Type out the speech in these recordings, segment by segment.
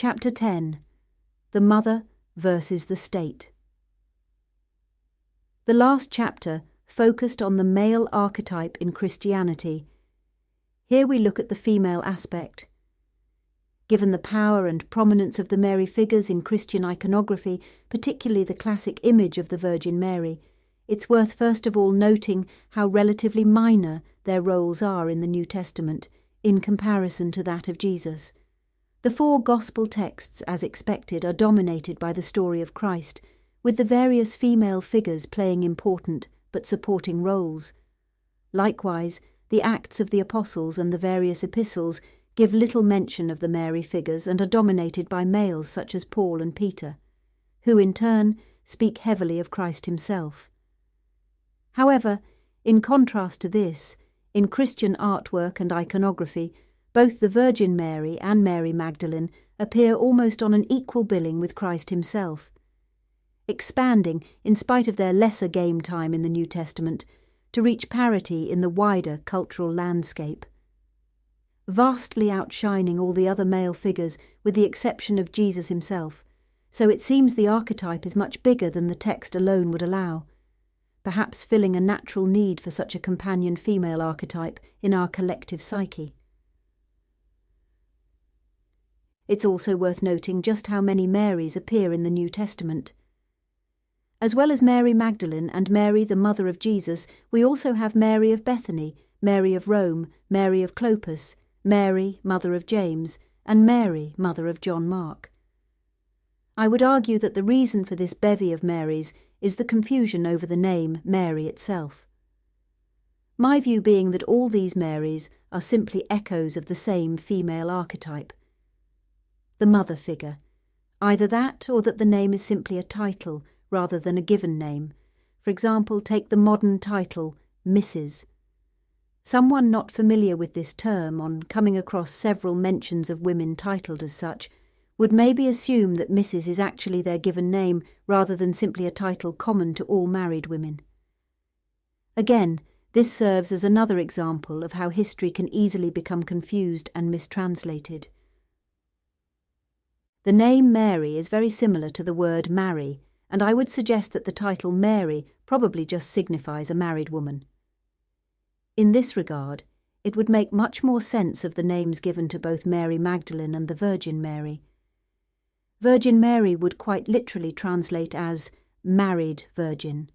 Chapter 10. The Mother versus the State. The last chapter focused on the male archetype in Christianity. Here we look at the female aspect. Given the power and prominence of the Mary figures in Christian iconography, particularly the classic image of the Virgin Mary, it's worth first of all noting how relatively minor their roles are in the New Testament in comparison to that of Jesus. The four Gospel texts, as expected, are dominated by the story of Christ, with the various female figures playing important but supporting roles. Likewise, the Acts of the Apostles and the various epistles give little mention of the Mary figures and are dominated by males such as Paul and Peter, who in turn speak heavily of Christ himself. However, in contrast to this, in Christian artwork and iconography, both the Virgin Mary and Mary Magdalene appear almost on an equal billing with Christ himself, expanding, in spite of their lesser game time in the New Testament, to reach parity in the wider cultural landscape. Vastly outshining all the other male figures with the exception of Jesus himself, so it seems the archetype is much bigger than the text alone would allow, perhaps filling a natural need for such a companion female archetype in our collective psyche. It's also worth noting just how many Marys appear in the New Testament. As well as Mary Magdalene and Mary the mother of Jesus, we also have Mary of Bethany, Mary of Rome, Mary of Clopas, Mary, mother of James, and Mary, mother of John Mark. I would argue that the reason for this bevy of Marys is the confusion over the name Mary itself. My view being that all these Marys are simply echoes of the same female archetype. The mother figure, either that or that the name is simply a title rather than a given name. For example, take the modern title, Mrs. Someone not familiar with this term, on coming across several mentions of women titled as such, would maybe assume that Mrs. is actually their given name rather than simply a title common to all married women. Again, this serves as another example of how history can easily become confused and mistranslated. The name Mary is very similar to the word marry, and I would suggest that the title Mary probably just signifies a married woman. In this regard, it would make much more sense of the names given to both Mary Magdalene and the Virgin Mary. Virgin Mary would quite literally translate as married virgin.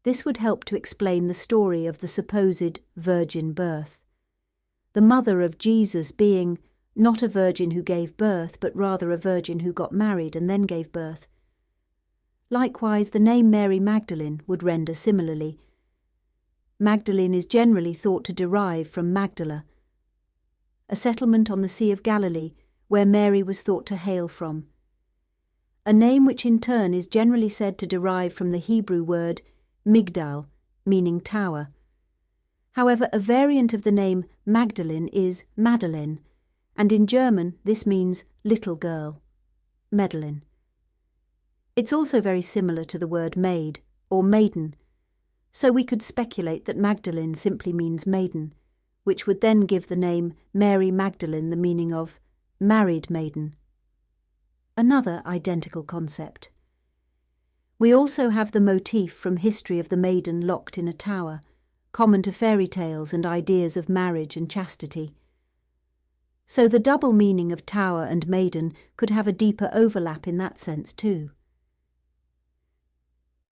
This would help to explain the story of the supposed virgin birth. The mother of Jesus being not a virgin who gave birth, but rather a virgin who got married and then gave birth. Likewise, the name Mary Magdalene would render similarly. Magdalene is generally thought to derive from Magdala, a settlement on the Sea of Galilee where Mary was thought to hail from, a name which in turn is generally said to derive from the Hebrew word Migdal, meaning tower. However, a variant of the name Magdalene is Madeleine, and in German this means little girl, Madeleine. It's also very similar to the word maid or maiden, so we could speculate that Magdalene simply means maiden, which would then give the name Mary Magdalene the meaning of married maiden. Another identical concept. We also have the motif from history of the maiden locked in a tower, common to fairy tales and ideas of marriage and chastity. So the double meaning of tower and maiden could have a deeper overlap in that sense too.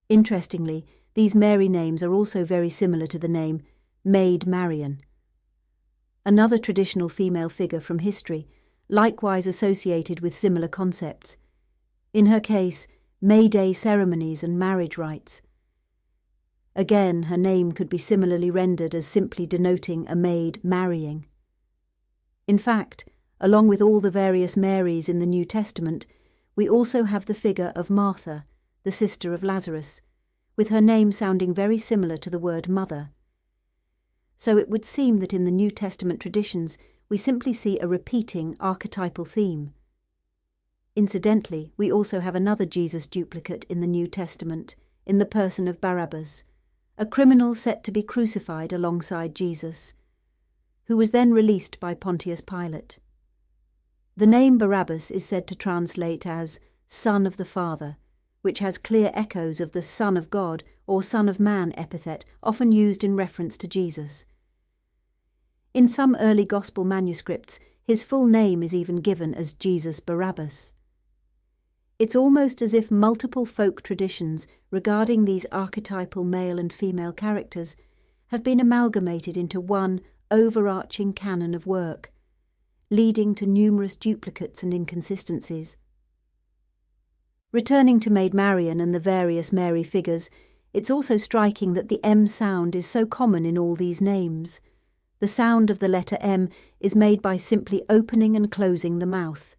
Interestingly, these Mary names are also very similar to the name Maid Marian, another traditional female figure from history, likewise associated with similar concepts. In her case, May Day ceremonies and marriage rites. Again, her name could be similarly rendered as simply denoting a maid marrying. In fact, along with all the various Marys in the New Testament, we also have the figure of Martha, the sister of Lazarus, with her name sounding very similar to the word mother. So it would seem that in the New Testament traditions we simply see a repeating archetypal theme. Incidentally, we also have another Jesus duplicate in the New Testament, in the person of Barabbas, a criminal set to be crucified alongside Jesus, who was then released by Pontius Pilate. The name Barabbas is said to translate as Son of the Father, which has clear echoes of the Son of God or Son of Man epithet often used in reference to Jesus. In some early Gospel manuscripts, his full name is even given as Jesus Barabbas. It's almost as if multiple folk traditions regarding these archetypal male and female characters have been amalgamated into one overarching canon of work, leading to numerous duplicates and inconsistencies. Returning to Maid Marian and the various Mary figures, it's also striking that the M sound is so common in all these names. The sound of the letter M is made by simply opening and closing the mouth.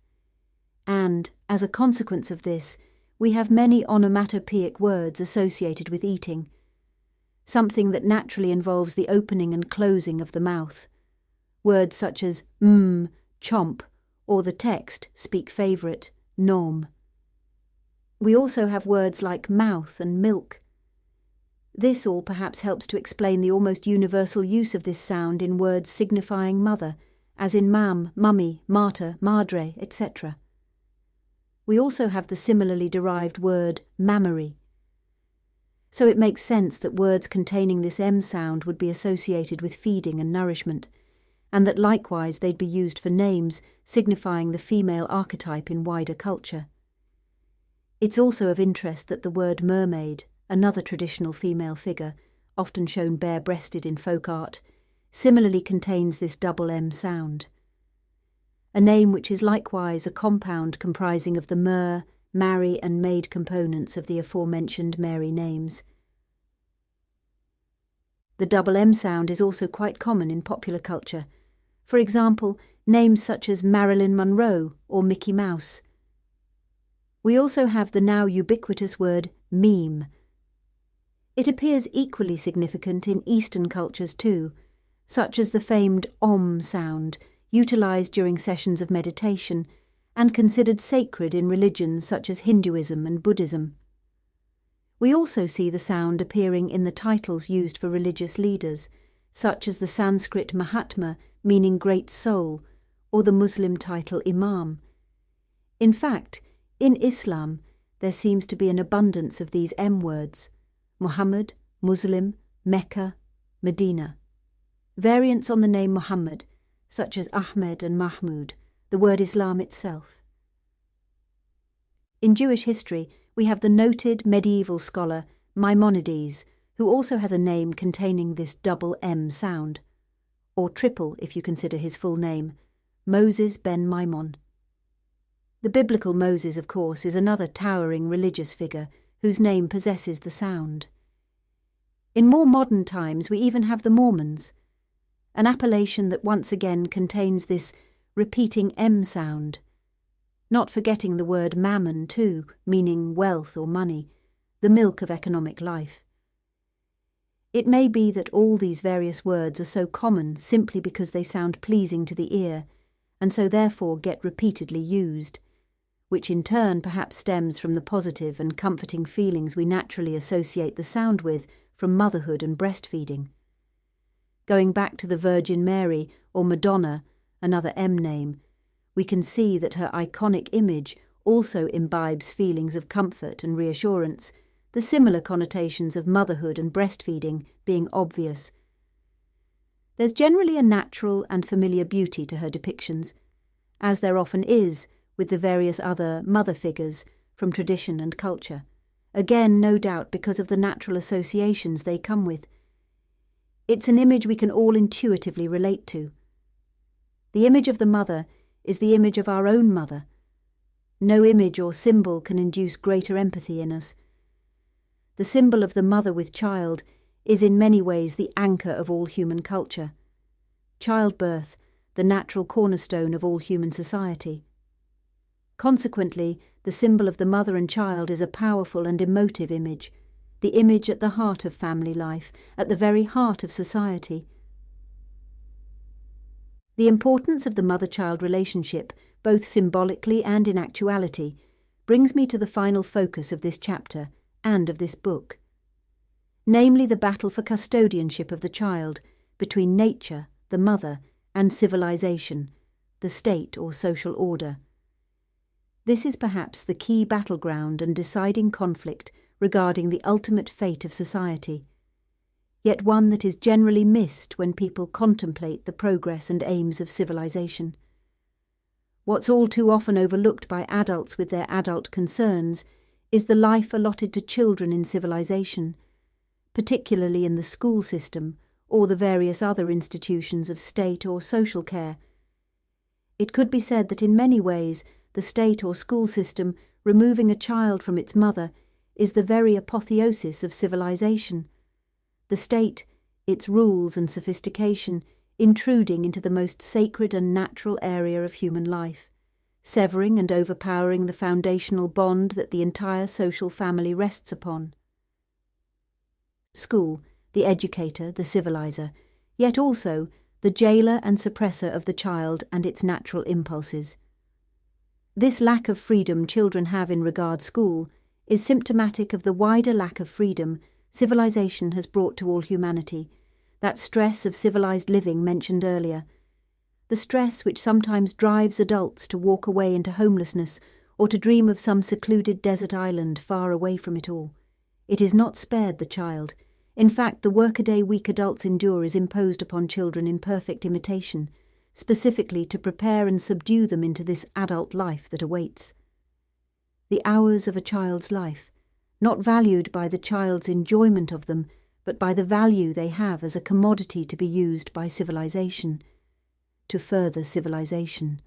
And, as a consequence of this, we have many onomatopoeic words associated with eating, something that naturally involves the opening and closing of the mouth. Words such as chomp, or the text, speak favourite, nom. We also have words like mouth and milk. This all perhaps helps to explain the almost universal use of this sound in words signifying mother, as in mam, mummy, mater, madre, etc. We also have the similarly derived word mammary. So it makes sense that words containing this M sound would be associated with feeding and nourishment, and that likewise they'd be used for names signifying the female archetype in wider culture. It's also of interest that the word mermaid, another traditional female figure, often shown bare-breasted in folk art, similarly contains this double M sound. A name which is likewise a compound comprising of the mer, marry and maid components of the aforementioned Mary names. The double M sound is also quite common in popular culture. For example, names such as Marilyn Monroe or Mickey Mouse. We also have the now ubiquitous word meme. It appears equally significant in Eastern cultures too, such as the famed Om sound, utilised during sessions of meditation and considered sacred in religions such as Hinduism and Buddhism. We also see the sound appearing in the titles used for religious leaders, such as the Sanskrit Mahatma, meaning great soul, or the Muslim title Imam. In fact, in Islam, there seems to be an abundance of these M words: Muhammad, Muslim, Mecca, Medina. Variants on the name Muhammad, such as Ahmed and Mahmud, the word Islam itself. In Jewish history, we have the noted medieval scholar Maimonides, who also has a name containing this double M sound, or triple if you consider his full name, Moses ben Maimon. The biblical Moses, of course, is another towering religious figure whose name possesses the sound. In more modern times we even have the Mormons, an appellation that once again contains this repeating M sound, not forgetting the word mammon too, meaning wealth or money, the milk of economic life. It may be that all these various words are so common simply because they sound pleasing to the ear, and so therefore get repeatedly used, which in turn perhaps stems from the positive and comforting feelings we naturally associate the sound with from motherhood and breastfeeding. Going back to the Virgin Mary or Madonna, another M name, we can see that her iconic image also imbibes feelings of comfort and reassurance, the similar connotations of motherhood and breastfeeding being obvious. There's generally a natural and familiar beauty to her depictions, as there often is with the various other mother figures from tradition and culture, again no doubt because of the natural associations they come with. It's an image we can all intuitively relate to. The image of the mother is the image of our own mother. No image or symbol can induce greater empathy in us. The symbol of the mother with child is in many ways the anchor of all human culture. Childbirth, the natural cornerstone of all human society. Consequently, the symbol of the mother and child is a powerful and emotive image, the image at the heart of family life, at the very heart of society. The importance of the mother-child relationship, both symbolically and in actuality, brings me to the final focus of this chapter and of this book, namely the battle for custodianship of the child between nature, the mother, and civilization, the state or social order. This is perhaps the key battleground and deciding conflict regarding the ultimate fate of society, yet one that is generally missed when people contemplate the progress and aims of civilization. What's all too often overlooked by adults with their adult concerns is the life allotted to children in civilization, particularly in the school system or the various other institutions of state or social care. It could be said that in many ways the state or school system removing a child from its mother is the very apotheosis of civilization. The state, its rules and sophistication, intruding into the most sacred and natural area of human life, severing and overpowering the foundational bond that the entire social family rests upon. School, the educator, the civiliser, yet also the jailer and suppressor of the child and its natural impulses. This lack of freedom children have in regard school is symptomatic of the wider lack of freedom civilization has brought to all humanity, that stress of civilized living mentioned earlier, the stress which sometimes drives adults to walk away into homelessness or to dream of some secluded desert island far away from it all. It is not spared the child. In fact, the workaday weak adults endure is imposed upon children in perfect imitation, specifically to prepare and subdue them into this adult life that awaits. The hours of a child's life, not valued by the child's enjoyment of them, but by the value they have as a commodity to be used by civilization, to further civilization.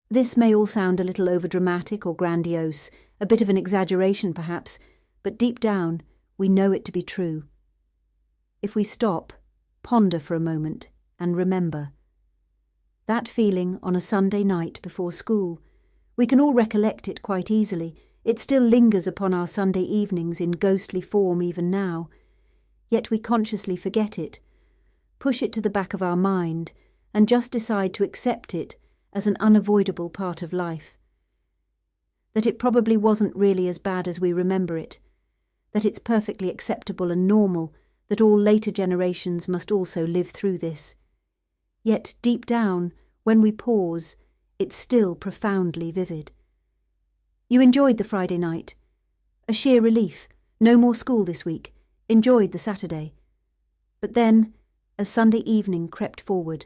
This may all sound a little overdramatic or grandiose, a bit of an exaggeration perhaps, but deep down we know it to be true. If we stop, ponder for a moment, and remember that feeling on a Sunday night before school, we can all recollect it quite easily. It still lingers upon our Sunday evenings in ghostly form even now, yet we consciously forget it, push it to the back of our mind, and just decide to accept it as an unavoidable part of life. That it probably wasn't really as bad as we remember it, that it's perfectly acceptable and normal, that all later generations must also live through this. Yet deep down, when we pause, it's still profoundly vivid. You enjoyed the Friday night. A sheer relief. No more school this week. Enjoyed the Saturday. But then, as Sunday evening crept forward,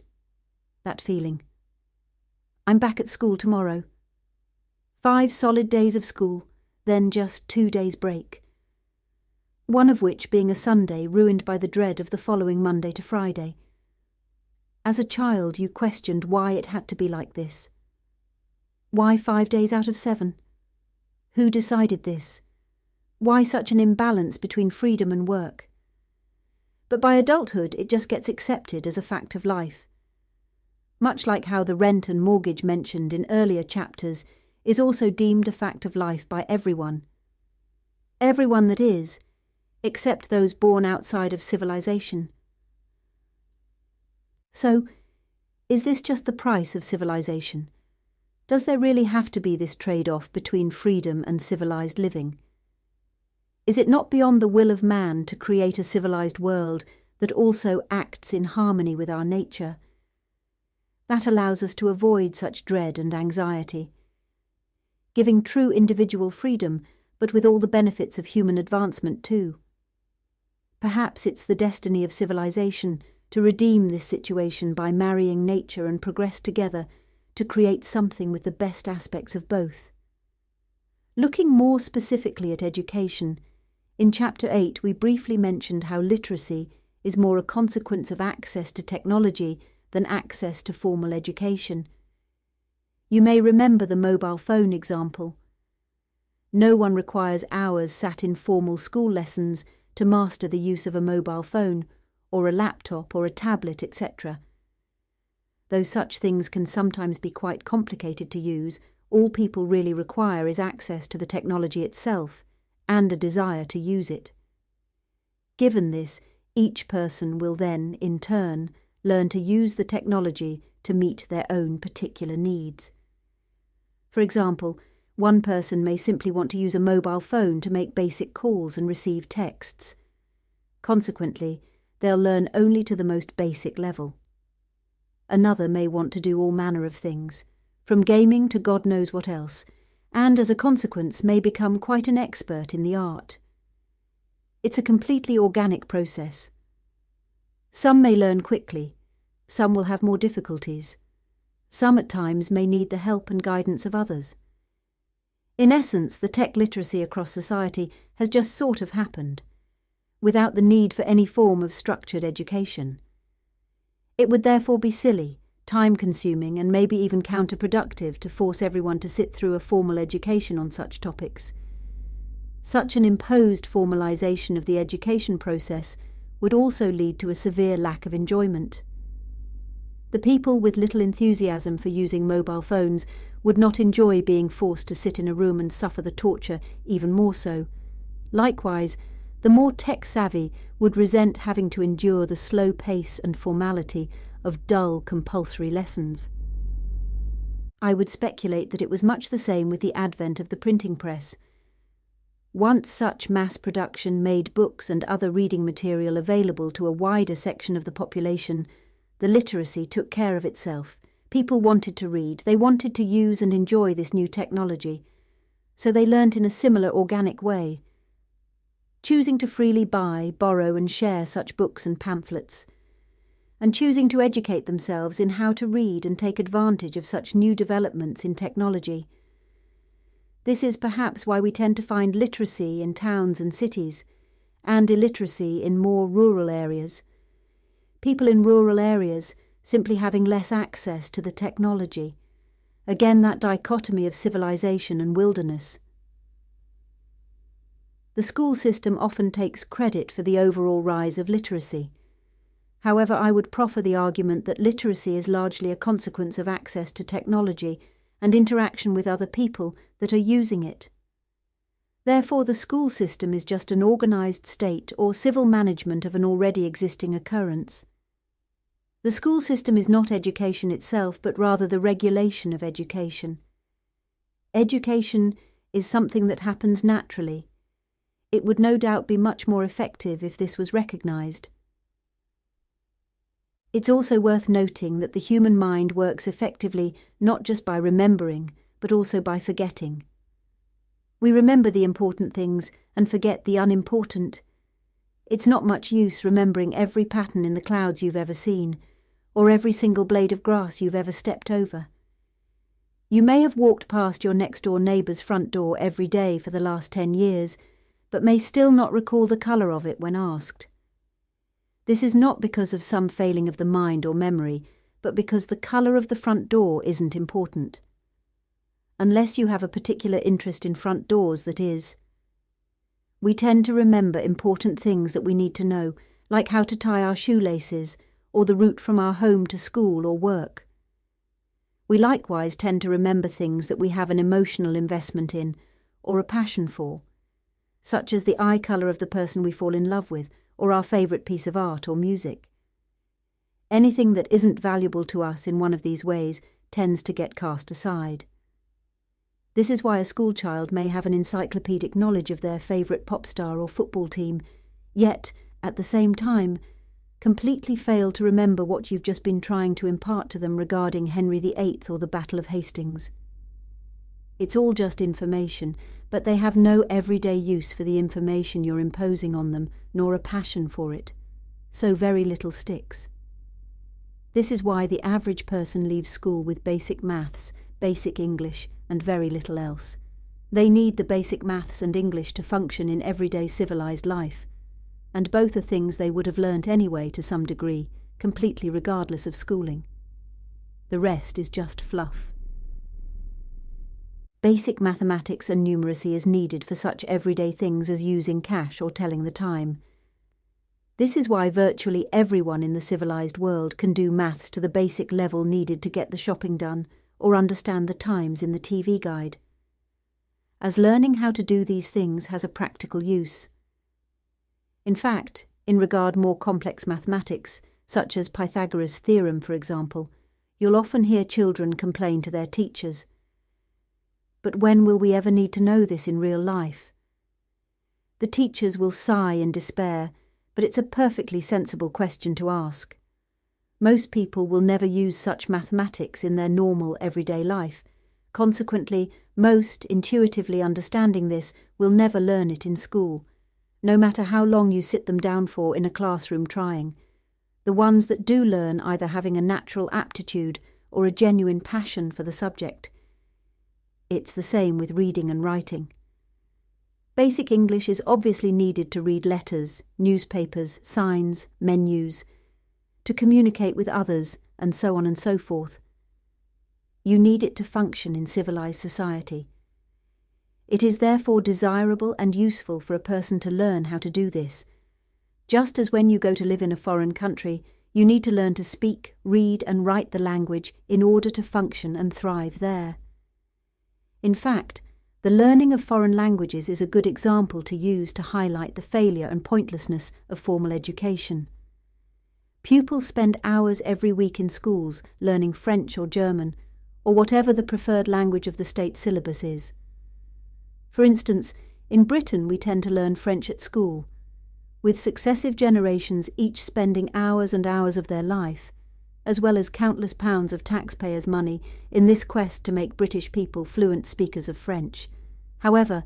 that feeling. I'm back at school tomorrow. 5 solid days of school, then just 2 days break. One of which being a Sunday ruined by the dread of the following Monday to Friday. As a child you questioned why it had to be like this. Why 5 days out of 7? Who decided this? Why such an imbalance between freedom and work? But by adulthood it just gets accepted as a fact of life. Much like how the rent and mortgage mentioned in earlier chapters is also deemed a fact of life by everyone. Everyone that is, except those born outside of civilization. So, is this just the price of civilization? Does there really have to be this trade-off between freedom and civilized living? Is it not beyond the will of man to create a civilized world that also acts in harmony with our nature? That allows us to avoid such dread and anxiety, giving true individual freedom, but with all the benefits of human advancement too. Perhaps it's the destiny of civilization to redeem this situation by marrying nature and progress together to create something with the best aspects of both. Looking more specifically at education, in Chapter 8 we briefly mentioned how literacy is more a consequence of access to technology than access to formal education. You may remember the mobile phone example. No one requires hours sat in formal school lessons to master the use of a mobile phone, or a laptop, or a tablet, etc. Though such things can sometimes be quite complicated to use, all people really require is access to the technology itself, and a desire to use it. Given this, each person will then, in turn, learn to use the technology to meet their own particular needs. For example, one person may simply want to use a mobile phone to make basic calls and receive texts. Consequently, they'll learn only to the most basic level. Another may want to do all manner of things, from gaming to God knows what else, and as a consequence may become quite an expert in the art. It's a completely organic process. Some may learn quickly, some will have more difficulties. Some at times may need the help and guidance of others. In essence, the tech literacy across society has just sort of happened, without the need for any form of structured education. It would therefore be silly, time-consuming and maybe even counterproductive to force everyone to sit through a formal education on such topics. Such an imposed formalisation of the education process would also lead to a severe lack of enjoyment. The people with little enthusiasm for using mobile phones would not enjoy being forced to sit in a room and suffer the torture even more so. Likewise, the more tech-savvy would resent having to endure the slow pace and formality of dull, compulsory lessons. I would speculate that it was much the same with the advent of the printing press. Once such mass production made books and other reading material available to a wider section of the population, the literacy took care of itself. People wanted to read, they wanted to use and enjoy this new technology, so they learnt in a similar organic way, choosing to freely buy, borrow and share such books and pamphlets, and choosing to educate themselves in how to read and take advantage of such new developments in technology. This is perhaps why we tend to find literacy in towns and cities, and illiteracy in more rural areas. People in rural areas simply having less access to the technology. Again, that dichotomy of civilization and wilderness. The school system often takes credit for the overall rise of literacy. However, I would proffer the argument that literacy is largely a consequence of access to technology and interaction with other people that are using it. Therefore, the school system is just an organised state or civil management of an already existing occurrence. The school system is not education itself, but rather the regulation of education. Education is something that happens naturally. It would no doubt be much more effective if this was recognised. It's also worth noting that the human mind works effectively not just by remembering, but also by forgetting. We remember the important things and forget the unimportant. It's not much use remembering every pattern in the clouds you've ever seen, or every single blade of grass you've ever stepped over. You may have walked past your next-door neighbour's front door every day for the last 10 years, but may still not recall the colour of it when asked. This is not because of some failing of the mind or memory, but because the colour of the front door isn't important. Unless you have a particular interest in front doors, that is. We tend to remember important things that we need to know, like how to tie our shoelaces, or the route from our home to school or work. We likewise tend to remember things that we have an emotional investment in, or a passion for, such as the eye colour of the person we fall in love with, or our favourite piece of art or music. Anything that isn't valuable to us in one of these ways tends to get cast aside. This is why a schoolchild may have an encyclopedic knowledge of their favourite pop star or football team, yet, at the same time, completely fail to remember what you've just been trying to impart to them regarding Henry VIII or the Battle of Hastings. It's all just information, but they have no everyday use for the information you're imposing on them, nor a passion for it, so very little sticks. This is why the average person leaves school with basic maths, basic English, and very little else. They need the basic maths and English to function in everyday civilised life, and both are things they would have learnt anyway to some degree, completely regardless of schooling. The rest is just fluff. Basic mathematics and numeracy is needed for such everyday things as using cash or telling the time. This is why virtually everyone in the civilised world can do maths to the basic level needed to get the shopping done or understand the times in the TV guide, as learning how to do these things has a practical use. In fact, in regard more complex mathematics, such as Pythagoras' theorem, for example, you'll often hear children complain to their teachers, "But when will we ever need to know this in real life?" The teachers will sigh in despair, but it's a perfectly sensible question to ask. Most people will never use such mathematics in their normal everyday life. Consequently, most, intuitively understanding this, will never learn it in school, no matter how long you sit them down for in a classroom trying. The ones that do learn either having a natural aptitude or a genuine passion for the subject. It's the same with reading and writing. Basic English is obviously needed to read letters, newspapers, signs, menus, to communicate with others, and so on and so forth. You need it to function in civilized society. It is therefore desirable and useful for a person to learn how to do this. Just as when you go to live in a foreign country, you need to learn to speak, read, and write the language in order to function and thrive there. In fact, the learning of foreign languages is a good example to use to highlight the failure and pointlessness of formal education. Pupils spend hours every week in schools learning French or German, or whatever the preferred language of the state syllabus is. For instance, in Britain we tend to learn French at school, with successive generations each spending hours and hours of their life, as well as countless pounds of taxpayers' money in this quest to make British people fluent speakers of French. However,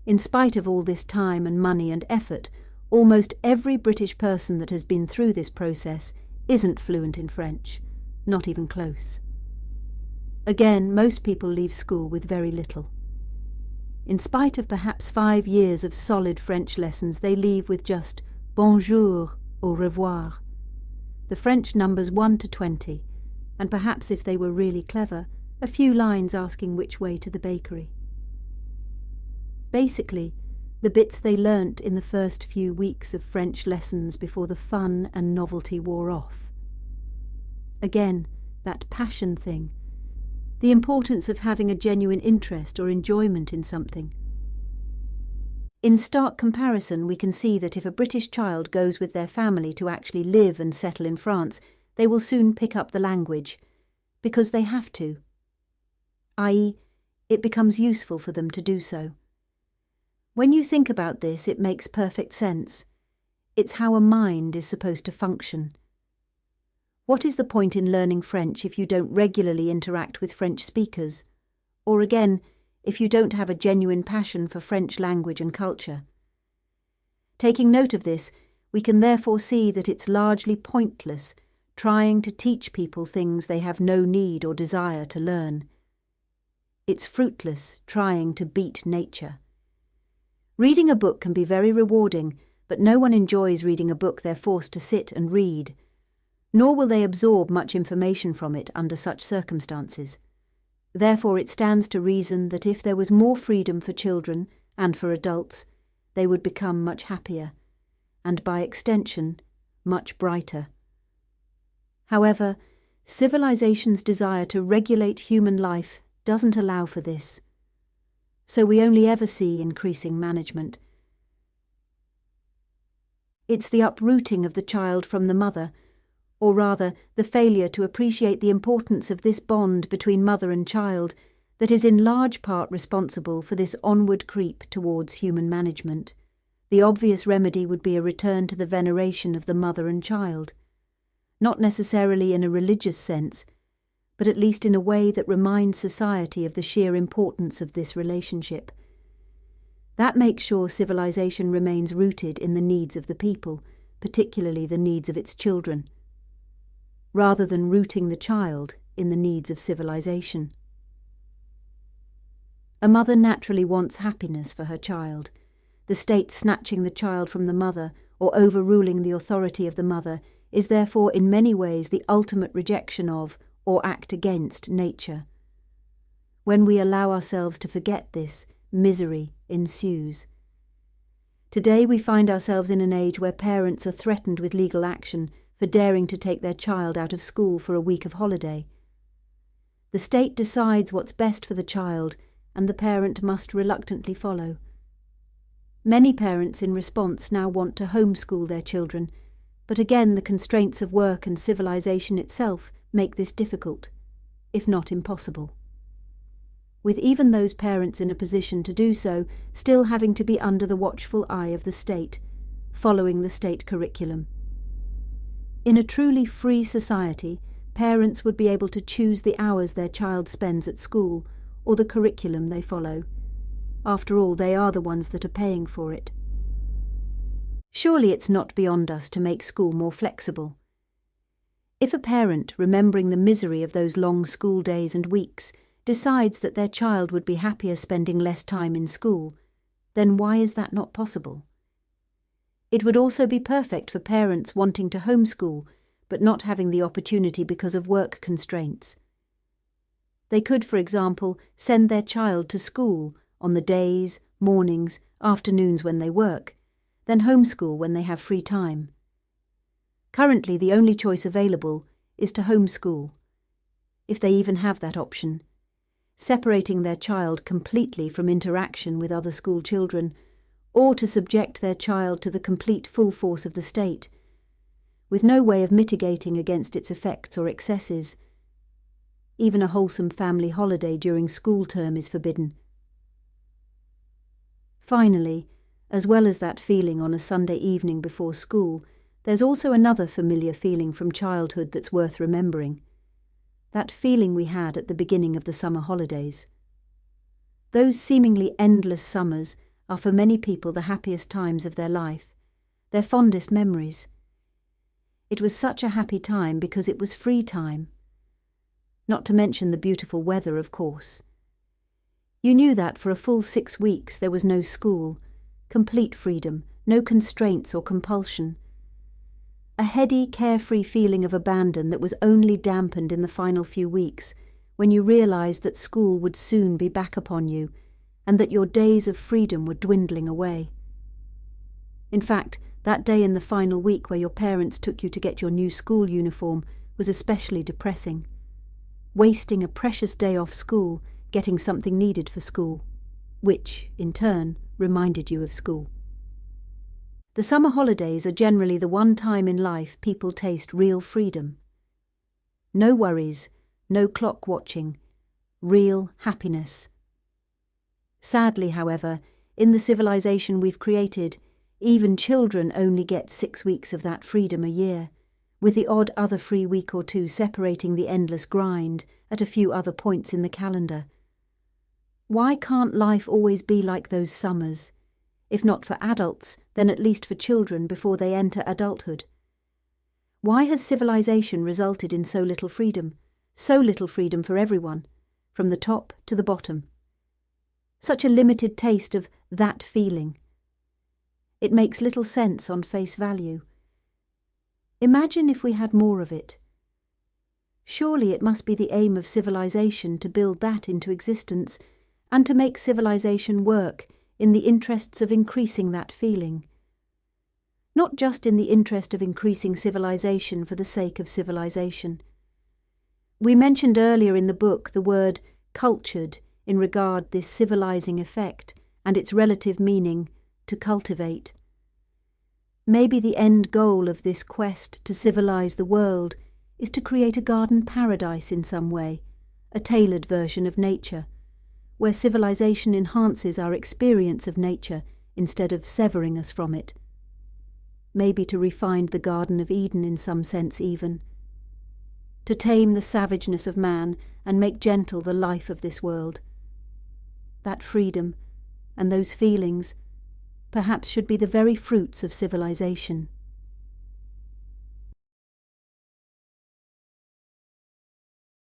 in spite of all this time and money and effort, almost every British person that has been through this process isn't fluent in French, not even close. Again, most people leave school with very little. In spite of perhaps 5 years of solid French lessons, they leave with just bonjour, au revoir. The French numbers 1 to 20, and perhaps if they were really clever, a few lines asking which way to the bakery. Basically, the bits they learnt in the first few weeks of French lessons before the fun and novelty wore off. Again, that passion thing, the importance of having a genuine interest or enjoyment in something. In stark comparison, we can see that if a British child goes with their family to actually live and settle in France, they will soon pick up the language, because they have to, i.e., it becomes useful for them to do so. When you think about this, it makes perfect sense. It's how a mind is supposed to function. What is the point in learning French if you don't regularly interact with French speakers? Or again, if you don't have a genuine passion for French language and culture? Taking note of this, we can therefore see that it's largely pointless trying to teach people things they have no need or desire to learn. It's fruitless trying to beat nature. Reading a book can be very rewarding, but no one enjoys reading a book they're forced to sit and read, nor will they absorb much information from it under such circumstances. Therefore it stands to reason that if there was more freedom for children and for adults, they would become much happier, and by extension, much brighter. However, civilization's desire to regulate human life doesn't allow for this, so we only ever see increasing management. It's the uprooting of the child from the mother, or rather the failure to appreciate the importance of this bond between mother and child, that is in large part responsible for this onward creep towards human management. The obvious remedy would be a return to the veneration of the mother and child, not necessarily in a religious sense, but at least in a way that reminds society of the sheer importance of this relationship. That makes sure civilization remains rooted in the needs of the people, particularly the needs of its children, rather than rooting the child in the needs of civilization. A mother naturally wants happiness for her child. The state snatching the child from the mother or overruling the authority of the mother is therefore in many ways the ultimate rejection of or act against nature. When we allow ourselves to forget this, misery ensues. Today we find ourselves in an age where parents are threatened with legal action for daring to take their child out of school for a week of holiday. The state decides what's best for the child, and the parent must reluctantly follow. Many parents in response now want to homeschool their children, but again the constraints of work and civilization itself make this difficult, if not impossible. With even those parents in a position to do so still having to be under the watchful eye of the state, following the state curriculum. In a truly free society, parents would be able to choose the hours their child spends at school or the curriculum they follow. After all, they are the ones that are paying for it. Surely it's not beyond us to make school more flexible. If a parent, remembering the misery of those long school days and weeks, decides that their child would be happier spending less time in school, then why is that not possible? It would also be perfect for parents wanting to homeschool but not having the opportunity because of work constraints. They could, for example, send their child to school on the days, mornings, afternoons when they work, then homeschool when they have free time. Currently, the only choice available is to homeschool, if they even have that option, separating their child completely from interaction with other school children, or to subject their child to the complete full force of the state, with no way of mitigating against its effects or excesses. Even a wholesome family holiday during school term is forbidden. Finally, as well as that feeling on a Sunday evening before school, there's also another familiar feeling from childhood that's worth remembering. That feeling we had at the beginning of the summer holidays. Those seemingly endless summers are for many people the happiest times of their life, their fondest memories. It was such a happy time because it was free time. Not to mention the beautiful weather, of course. You knew that for a full 6 weeks there was no school, complete freedom, no constraints or compulsion. A heady, carefree feeling of abandon that was only dampened in the final few weeks when you realised that school would soon be back upon you and that your days of freedom were dwindling away. In fact, that day in the final week where your parents took you to get your new school uniform was especially depressing. Wasting a precious day off school, getting something needed for school, which, in turn, reminded you of school. The summer holidays are generally the one time in life people taste real freedom. No worries, no clock watching, real happiness. Sadly, however, in the civilization we've created, even children only get 6 weeks of that freedom a year, with the odd other free week or two separating the endless grind at a few other points in the calendar. Why can't life always be like those summers? If not for adults, then at least for children before they enter adulthood. Why has civilization resulted in so little freedom for everyone, from the top to the bottom? Such a limited taste of that feeling. It makes little sense on face value. Imagine if we had more of it. Surely it must be the aim of civilization to build that into existence and to make civilization work in the interests of increasing that feeling. Not just in the interest of increasing civilization for the sake of civilization. We mentioned earlier in the book the word cultured in regard this civilizing effect and its relative meaning, to cultivate. Maybe the end goal of this quest to civilize the world is to create a garden paradise in some way, a tailored version of nature, where civilization enhances our experience of nature instead of severing us from it. Maybe to refine the Garden of Eden in some sense even. To tame the savageness of man and make gentle the life of this world. That freedom and those feelings perhaps should be the very fruits of civilization.